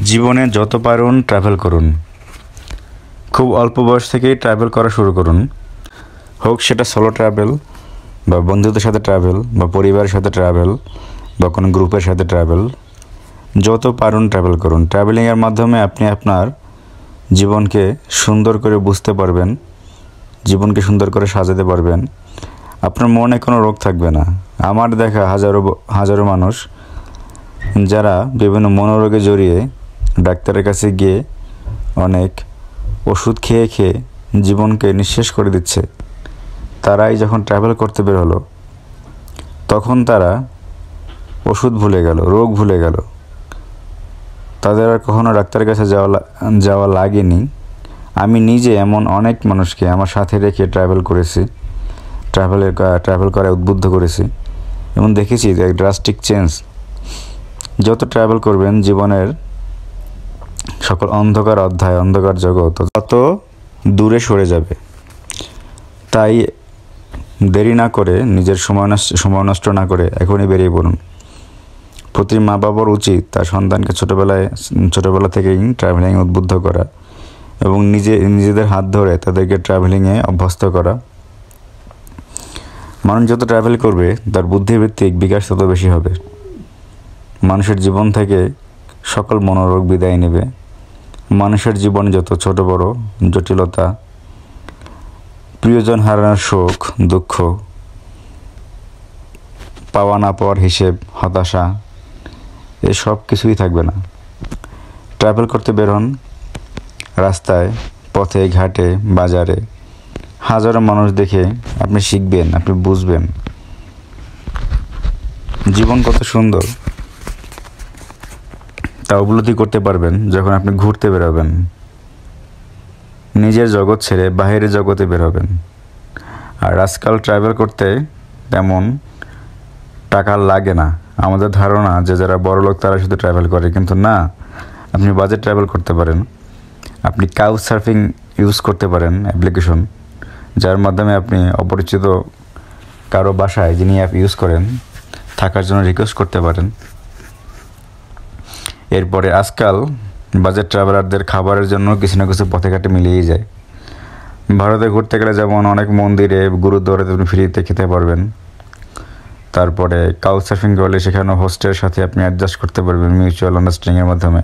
জীবনে যত পারুন ট্রাভেল করুন। খুব অল্প বয়স থেকেই ট্রাভেল করা শুরু করুন, হোক সেটা সোলো ট্রাভেল বা বন্ধুদের সাথে ট্রাভেল বা পরিবারের সাথে ট্রাভেল বা কোনো গ্রুপের সাথে ট্রাভেল। যত পারুন ট্রাভেল করুন। ট্রাভেলিংয়ের মাধ্যমে আপনি আপনার জীবনকে সুন্দর করে বুঝতে পারবেন, জীবনকে সুন্দর করে সাজাতে পারবেন। আপনার মনে কোনো রোগ থাকবে না। আমার দেখা হাজারো মানুষ যারা বিভিন্ন মনোরোগে জড়িয়ে ডাক্তারের কাছে গিয়ে অনেক ওষুধ খেয়ে খেয়ে জীবনকে নিঃশেষ করে দিচ্ছে, তারাই যখন ট্রাভেল করতে বের হলো তখন তারা ওষুধ ভুলে গেল, রোগ ভুলে গেল। তাদের আর কখনো ডাক্তারের কাছে যাওয়া লাগেনি। আমি নিজে এমন অনেক মানুষকে আমার সাথে রেখে ট্রাভেল করায় উদ্বুদ্ধ করেছি এবং দেখেছি যে ড্রাস্টিক চেঞ্জ। যত ট্রাভেল করবেন জীবনের সকল অন্ধকার জগৎ তত দূরে সরে যাবে। তাই দেরি না করে, নিজের সময় নষ্ট না করে এখনই বেরিয়ে পড়ুন। প্রতি মা বাবার উচিত তার সন্তানকে ছোটোবেলা থেকেই ট্রাভেলিংয়ে উদ্বুদ্ধ করা এবং নিজেদের হাত ধরে তাদেরকে ট্রাভেলিংয়ে অভ্যস্ত করা। মানুষ যত ট্রাভেল করবে তার বুদ্ধিভিত্তিক বিকাশ তত বেশি হবে। মানুষের জীবন থেকে সকল মনোরোগ বিদায় নেবে। মানুষের জীবনে যত ছোট বড় জটিলতা, প্রিয়জন হারানোর শোক, দুঃখ, পাওয়া না পাওয়ার হিসেব, হতাশা, এসব কিছুই থাকবে না। ট্রাভেল করতে বের হন। রাস্তায়, পথে, ঘাটে, বাজারে হাজারো মানুষ দেখে আপনি শিখবেন, আপনি বুঝবেন জীবন কত সুন্দর। তা উপলব্ধি করতে পারবেন যখন আপনি ঘুরতে বেরোবেন, নিজের জগৎ ছেড়ে বাইরের জগতে বেরোবেন। আর আজকাল ট্রাভেল করতে তেমন টাকা লাগে না। আমাদের ধারণা যে যারা বড়লোক তারা শুধু ট্রাভেল করে, কিন্তু না। আপনি বাজেট ট্রাভেল করতে পারেন। আপনি কাউচ সার্ফিং ইউজ করতে পারেন, অ্যাপ্লিকেশন, যার মাধ্যমে আপনি অপরিচিত কারো বাসায়, যিনি অ্যাপ ইউজ করেন, থাকার জন্য রিকোয়েস্ট করতে পারেন। এরপরে আজকাল বাজেট ট্রাভেলারদের খাবারের জন্য কিছু না কিছু পথে ঘাটে মিলিয়েই যায়। ভারতে ঘুরতে গেলে যেমন অনেক মন্দিরে, গুরুদ্বারাতে আপনি ফ্রিতে খেতে পারবেন। তারপরে কাউচ সার্ফিং করলে সেখানে হোস্টের সাথে আপনি অ্যাডজাস্ট করতে পারবেন মিউচুয়াল আন্ডারস্ট্যান্ডিংয়ের মাধ্যমে।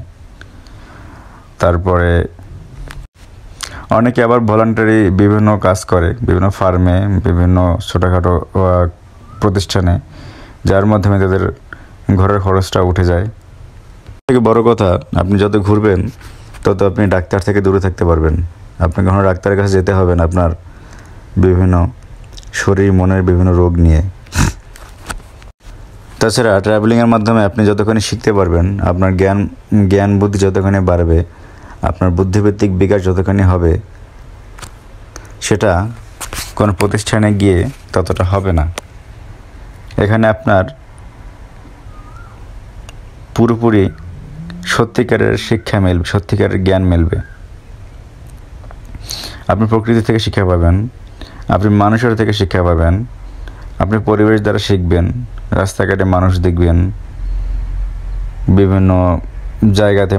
তারপরে অনেকে আবার ভলান্টারি বিভিন্ন কাজ করে, বিভিন্ন ফার্মে, বিভিন্ন ছোটোখাটো প্রতিষ্ঠানে, যার মাধ্যমে তাদের ঘরের খরচটা উঠে যায়। থেকে বড় কথা, আপনি যত ঘুরবেন তত আপনি ডাক্তার থেকে দূরে থাকতে পারবেন। আপনি কখনো ডাক্তারের কাছে যেতে হবে না আপনার বিভিন্ন শরীর মনের বিভিন্ন রোগ নিয়ে। তাছাড়া ট্রাভেলিংয়ের মাধ্যমে আপনি যতখানি শিখতে পারবেন, আপনার জ্ঞান বুদ্ধি যতখানি বাড়বে, আপনার বুদ্ধিভিত্তিক বিকাশ যতখানি হবে, সেটা কোনো প্রতিষ্ঠানে গিয়ে ততটা হবে না। এখানে আপনার পুরোপুরি সত্যিকারের শিক্ষা মিলবে, সত্যিকারের জ্ঞান মিলবে। আপনি প্রকৃতি থেকে শিক্ষা পাবেন, আপনি মানুষের থেকে শিক্ষা পাবেন, আপনি পরিবেশ দ্বারা শিখবেন, রাস্তাঘাটে মানুষ দেখবেন, বিভিন্ন জায়গাতে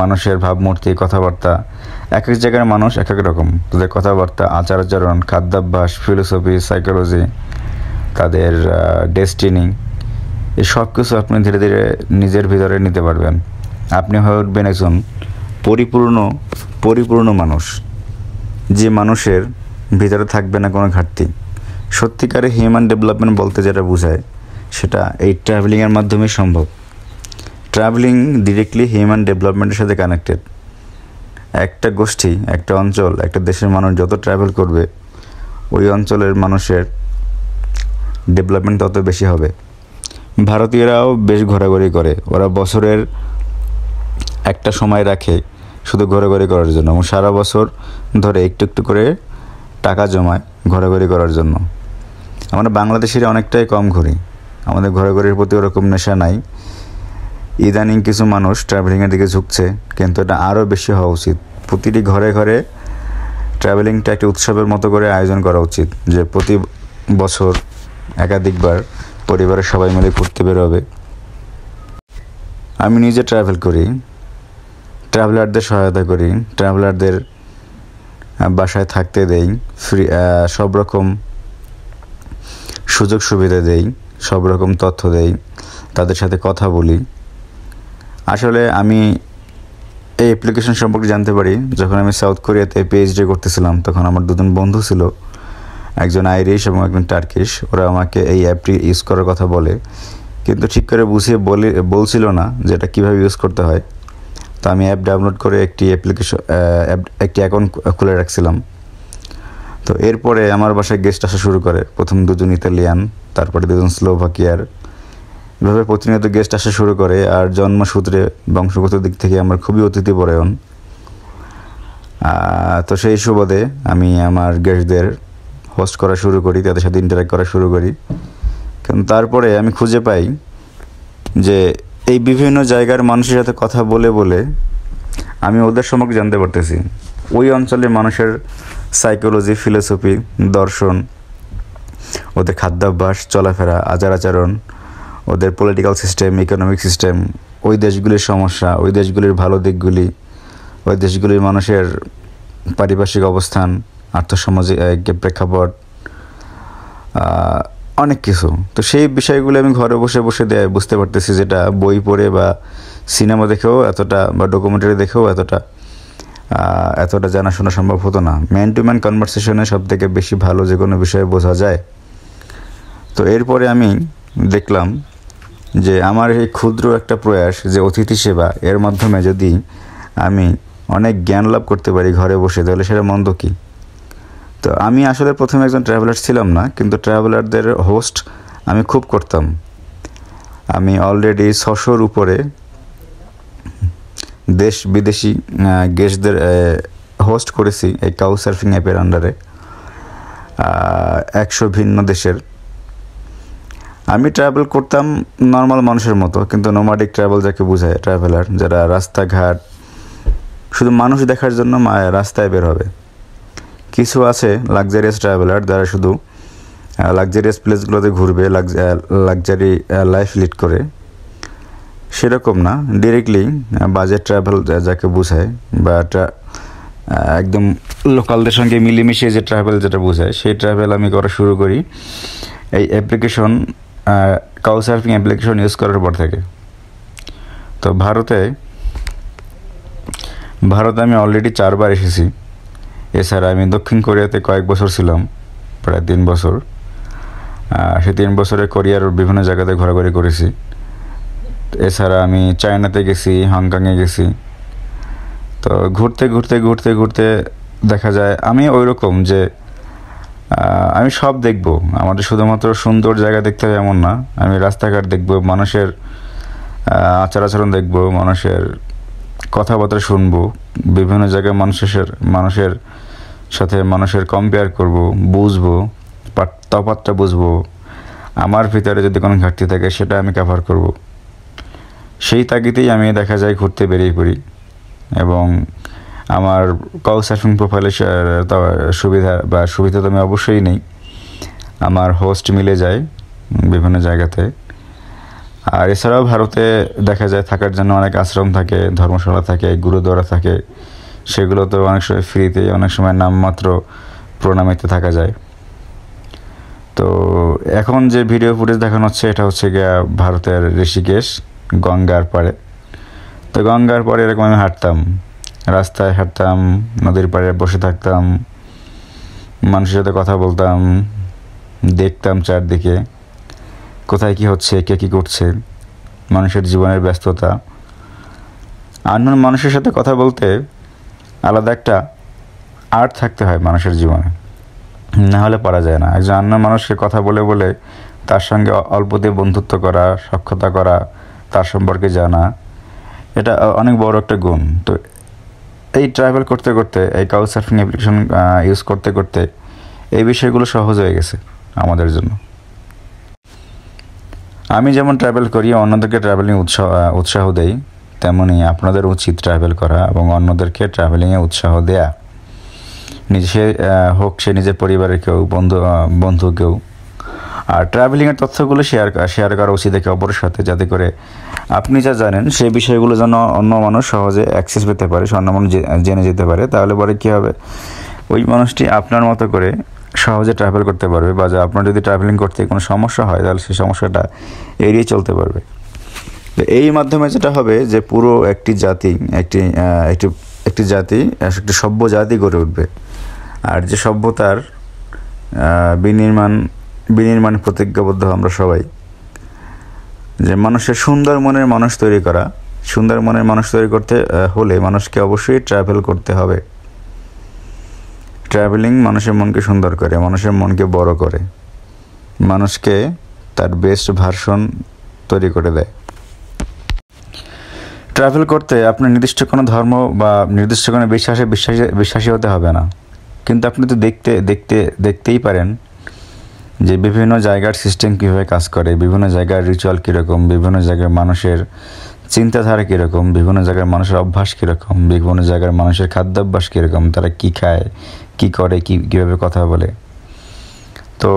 মানুষের ভাবমূর্তি, কথাবার্তা। এক এক জায়গার মানুষ এক এক রকম, তাদের কথাবার্তা, আচার-আচরণ, খাদ্যাভ্যাস, ফিলোসফি, সাইকোলজি, তাদের ডেস্টিনি, এই সব কিছু আপনি ধীরে ধীরে নিজের ভিতরে নিতে পারবেন। আপনি হয়ে উঠবেন একজন পরিপূর্ণ মানুষ, যে মানুষের ভিতরে থাকবে না কোনো ঘাটতি। সত্যিকারে হিউম্যান ডেভেলপমেন্ট বলতে যেটা বোঝায়, সেটা এই ট্রাভেলিংয়ের মাধ্যমে সম্ভব। ট্রাভেলিং ডিরেক্টলি হিউম্যান ডেভেলপমেন্টের সাথে কানেক্টেড। একটা গোষ্ঠী, একটা অঞ্চল, একটা দেশের মানুষ যত ট্রাভেল করবে, ওই অঞ্চলের মানুষের ডেভেলপমেন্ট তত বেশি হবে। ভারতীয়রাও বেশ ঘোরাঘুরি করে। ওরা বছরের একটা সময় রাখে শুধু ঘোরাঘুরি করার জন্য, এবং সারা বছর ধরে একটু একটু করে টাকা জমায় ঘোরাঘুরি করার জন্য। আমরা বাংলাদেশিরা অনেকটাই কম ঘুরি, আমাদের ঘোরাঘুরির প্রতি ওরকম নেশা নাই। ইদানিং কিছু মানুষ ট্রাভেলিংয়ের দিকে ঝুঁকছে, কিন্তু এটা আরও বেশি হওয়া উচিত। প্রতিটি ঘরে ঘরে ট্রাভেলিংটা একটি উৎসবের মতো করে আয়োজন করা উচিত, যে প্রতি বছর একাধিকবার পরিবারের সবাই মিলে ঘুরতে বেরোবে। আমি নিজে ট্রাভেল করি, ট্রাভেলারদের সহায়তা করি, ট্রাভেলারদের বাসায় থাকতে দেই, ফ্রি সব রকম সুযোগ সুবিধা দেই, সব রকম তথ্য দেই, তাদের সাথে কথা বলি। আসলে আমি এই অ্যাপ্লিকেশন সম্পর্কে জানতে পারি যখন আমি সাউথ কোরিয়াতে পিএইচডি করতেছিলাম। তখন আমার দুজন বন্ধু ছিল, একজন আইরিশ এবং একজন টার্কিশ। ওরা আমাকে এই অ্যাপটি ইউজ করার কথা বলে, কিন্তু ঠিক করে বুঝিয়ে বলছিল না যে এটা কীভাবে ইউজ করতে হয়। তো আমি অ্যাপ ডাউনলোড করে একটি অ্যাকাউন্ট খুলে রাখছিলাম। তো এরপরে আমার বাসায় গেস্ট আসা শুরু করে। প্রথম দুজন ইতালিয়ান, তারপরে দুজন স্লোভাকিয়ার, এভাবে প্রতিনিয়ত গেস্ট আসা শুরু করে। আর জন্মসূত্রে বংশগত দিক থেকে আমার খুবই অতিথিপরায়ণ। তো সেই সুবাদে আমি আমার গেস্টদের হোস্ট করা শুরু করি, তাদের সাথে ইন্টারাক্ট করা শুরু করি। কিন্তু তারপরে আমি খুঁজে পাই যে এই বিভিন্ন জায়গার মানুষের সাথে কথা বলে বলে আমি ওদের সম্পর্কে জানতে পারতেছি। ওই অঞ্চলের মানুষের সাইকোলজি, ফিলোসফি, দর্শন, ওদের খাদ্যাভ্যাস, চলাফেরা, আচার আচরণ, ওদের পলিটিক্যাল সিস্টেম, ইকোনমিক সিস্টেম, ওই দেশগুলির সমস্যা, ওই দেশগুলির ভালো দিকগুলি, ওই দেশগুলির মানুষের পারিপার্শ্বিক অবস্থান, আর্থসামাজিক প্রেক্ষাপট, অনেক কিছু। তো সেই বিষয়গুলো আমি ঘরে বসে বসে বুঝতে পারতেছি, যেটা বই পড়ে বা সিনেমা দেখেও এতটা, বা ডকুমেন্টারি দেখেও এতটা জানাশোনা সম্ভব হতো না। ম্যান টু ম্যান কনভারসেশনে সবথেকে বেশি ভালো যে কোনো বিষয়ে বোঝা যায়। তো এরপরে আমি দেখলাম যে আমার এই ক্ষুদ্র একটা প্রয়াস, যে অতিথি সেবা, এর মাধ্যমে যদি আমি অনেক জ্ঞান লাভ করতে পারি ঘরে বসে, তাহলে সেটা মন্দ কী? তো আমি আসলে প্রথমে একজন ট্রাভেলার ছিলাম না, কিন্তু ট্রাভেলারদের হোস্ট আমি খুব করতাম। আমি অলরেডি 600-র উপরে দেশ বিদেশি গেস্টদের হোস্ট করেছি এই কাউচসার্ফিং অ্যাপের আন্ডারে, 100 ভিন্ন দেশের। আমি ট্রাভেল করতাম নর্মাল মানুষের মতো, কিন্তু নোমাডিক ট্রাভেল যাকে বোঝায়, ট্রাভেলার যারা রাস্তাঘাট শুধু মানুষ দেখার জন্য রাস্তায় বের হবে। কিছু আছে লাক্সারিয়াস ট্রাভেলার, যারা শুধু লাক্সারিয়াস প্লেসগুলোতে ঘুরবে, লাক্সারি লাইফ লিড করে। সেরকম না, ডিরেক্টলি বাজেট ট্রাভেল যাকে বোঝায়, বা একদম লোকালদের সঙ্গে মিলেমিশে যে ট্রাভেল যেটা বোঝায়, সেই ট্রাভেল আমি করা শুরু করি এই অ্যাপ্লিকেশন, কাউচসার্ফিং অ্যাপ্লিকেশন ইউজ করার পর থেকে। তো ভারতে আমি অলরেডি 4 বার এসেছি। এছাড়া আমি দক্ষিণ কোরিয়াতে কয়েক বছর ছিলাম, প্রায় 3 বছর। সেই 3 বছরে কোরিয়ার বিভিন্ন জায়গাতে ঘোরাঘুরি করেছি। এছাড়া আমি চায়নাতে গেছি, হংকংয়ে গেছি। তো ঘুরতে ঘুরতে ঘুরতে ঘুরতে দেখা যায় আমি ওই রকম যে আমি সব দেখব। আমাদের শুধুমাত্র সুন্দর জায়গা দেখতে হবে এমন না, আমি রাস্তাঘাট দেখব, মানুষের আচার আচরণ দেখব, মানুষের কথাবার্তা শুনবো, বিভিন্ন জায়গায় মানুষের সাথে মানুষের কম্পেয়ার করব, বুঝবো, তফাৎটা বুঝবো। আমার ভিতরে যদি কোনো ঘাটতি থাকে সেটা আমি কভার করব। সেই তাগিদেই আমি দেখা যায় ঘুরতে বেরিয়ে পড়ি। এবং আমার কাউচসার্ফিং প্রোফাইলের সুবিধা তো আমি অবশ্যই নেই। আমার হোস্ট মিলে যায় বিভিন্ন জায়গাতে। আর এছাড়াও ভারতে দেখা যায় থাকার জন্য অনেক আশ্রম থাকে, ধর্মশালা থাকে, গুরুদ্বারা থাকে। সেগুলো তো অনেক সময় ফ্রিতে, অনেক সময় নামমাত্র প্রণামীতে থাকা যায়। তো এখন যে ভিডিও ফুটেজ দেখানো হচ্ছে, এটা হচ্ছে গিয়া ভারতের ঋষিকেশ, গঙ্গার পাড়ে। তো গঙ্গার পাড়ে এরকম আমি হাঁটতাম, রাস্তায় হাঁটতাম, নদীর পাড়ে বসে থাকতাম, মানুষের সাথে কথা বলতাম, দেখতাম চারদিকে কোথায় কী হচ্ছে, কে কী করছে, মানুষের জীবনের ব্যস্ততা। আননোন মানুষের সাথে কথা বলতে আলাদা একটা আর্ট থাকতে হয় মানুষের জীবনে, না হলে পারা যায় না। একজন আননোন মানুষকে কথা বলে বলে তার সঙ্গে অল্পতে বন্ধুত্ব করা, সখ্যতা করা, তার সম্পর্কে জানা, এটা অনেক বড় একটা গুণ। তো এই ট্রাভেল করতে করতে, এই কাউচসার্ফিং অ্যাপ্লিকেশন ইউজ করতে করতে এই বিষয়গুলো সহজ হয়ে গেছে আমাদের জন্য। আমি যেমন ট্রাভেল করি, অন্যদেরকে ট্রাভেলিং উৎসাহ দেই, তেমনি আপনাদের উচিত ট্রাভেল করা এবং অন্যদেরকে ট্রাভেলিংয়ে উৎসাহ দেয়া। সে হোক সে নিজের পরিবারের কেউ, বন্ধু কেউ। আর ট্রাভেলিংয়ের তথ্যগুলো শেয়ার করা উচিত একে অপরের সাথে, যাতে করে আপনি যা জানেন সেই বিষয়গুলো যেন অন্য মানুষ সহজে অ্যাক্সেস পেতে পারে, অন্য মানুষ জেনে যেতে পারে। তাহলে পরে কী হবে, ওই মানুষটি আপনার মতো করে সহজে ট্রাভেল করতে পারবে, বা আপনার যদি ট্রাভেলিং করতে কোনো সমস্যা হয় তাহলে সেই সমস্যাটা এড়িয়ে চলতে পারবে। তো এই মাধ্যমে যেটা হবে যে পুরো একটি জাতি একটি জাতি একটি সভ্য জাতি গড়ে উঠবে। আর যে সভ্যতার বিনির্মাণ প্রতিজ্ঞাবদ্ধ আমরা সবাই, যে মানুষের সুন্দর মনের মানুষ তৈরি করতে হলে মানুষকে অবশ্যই ট্রাভেল করতে হবে। ট্রাভেলিং মানুষের মনকে সুন্দর করে, মানুষের মনকে বড় করে, মানুষকে তার বেস্ট ভার্সন তৈরি করে দেয়। ট্রাভেল করতে আপনার নির্দিষ্ট কোনো ধর্ম বা নির্দিষ্ট কোনো বিশ্বাসী হতে হবে না, কিন্তু আপনি তো দেখতেই পারেন যে বিভিন্ন জায়গার সিস্টেম কীভাবে কাজ করে, বিভিন্ন জায়গার রিচুয়াল কীরকম, বিভিন্ন জায়গার মানুষের চিন্তাধারা কীরকম, বিভিন্ন জায়গার মানুষের অভ্যাস কীরকম, বিভিন্ন জায়গার মানুষের খাদ্যাভ্যাস কীরকম, তারা কী খায়, কী করে, কীভাবে কথা বলে। তো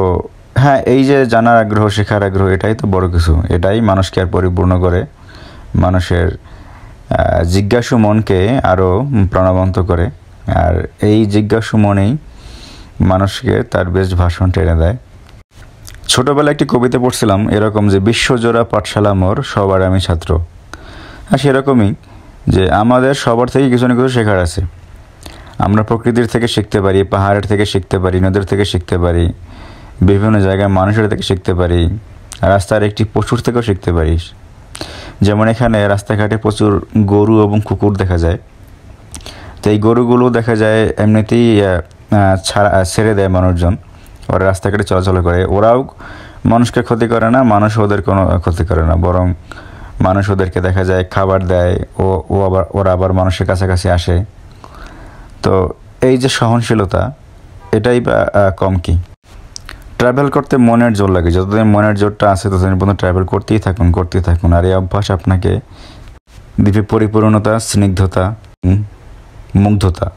হ্যাঁ, এই যে জানার আগ্রহ, শেখার আগ্রহ, এটাই তো বড় কিছু। এটাই মানুষকে আর পরিপূর্ণ করে, মানুষের জিজ্ঞাসু মনকে আরও প্রাণবন্ত করে। আর এই জিজ্ঞাসু মনেই মানুষকে তার বেস্ট ভাষণ টেনে দেয়। ছোটোবেলায় একটি কবিতা পড়ছিলাম এরকম, যে বিশ্বজোড়া পাঠশালা মোর, সবার আমি ছাত্র। আর সেরকমই যে আমাদের সবার থেকে কিছু না কিছু শেখার আছে। আমরা প্রকৃতির থেকে শিখতে পারি, পাহাড়ের থেকে শিখতে পারি, নদীর থেকে শিখতে পারি, বিভিন্ন জায়গায় মানুষের থেকে শিখতে পারি, রাস্তার একটি পশুর থেকেও শিখতে পারি। যেমন এখানে রাস্তাঘাটে প্রচুর গরু এবং কুকুর দেখা যায়। তো এই গরুগুলো দেখা যায় এমনিতেই ছেড়ে দেয় মানুষজন, ওরা রাস্তাঘাটে চলাচল করে। ওরাও মানুষকে ক্ষতি করে না, মানুষ ওদের কোনো ক্ষতি করে না, বরং মানুষ ওদেরকে দেখা যায় খাবার দেয়, ওরা আবার মানুষের কাছাকাছি আসে। তো এই যে সহনশীলতা, এটাই বা কম কি। ট্রাভেল করতে মনের জোর লাগে, যতদিন মনের জোরটা আছে ততদিন পর্যন্ত ট্রাভেল করতেই থাকুন। আর এই অভ্যাস আপনাকে দিবে পরিপূর্ণতা, স্নিগ্ধতা, মুগ্ধতা।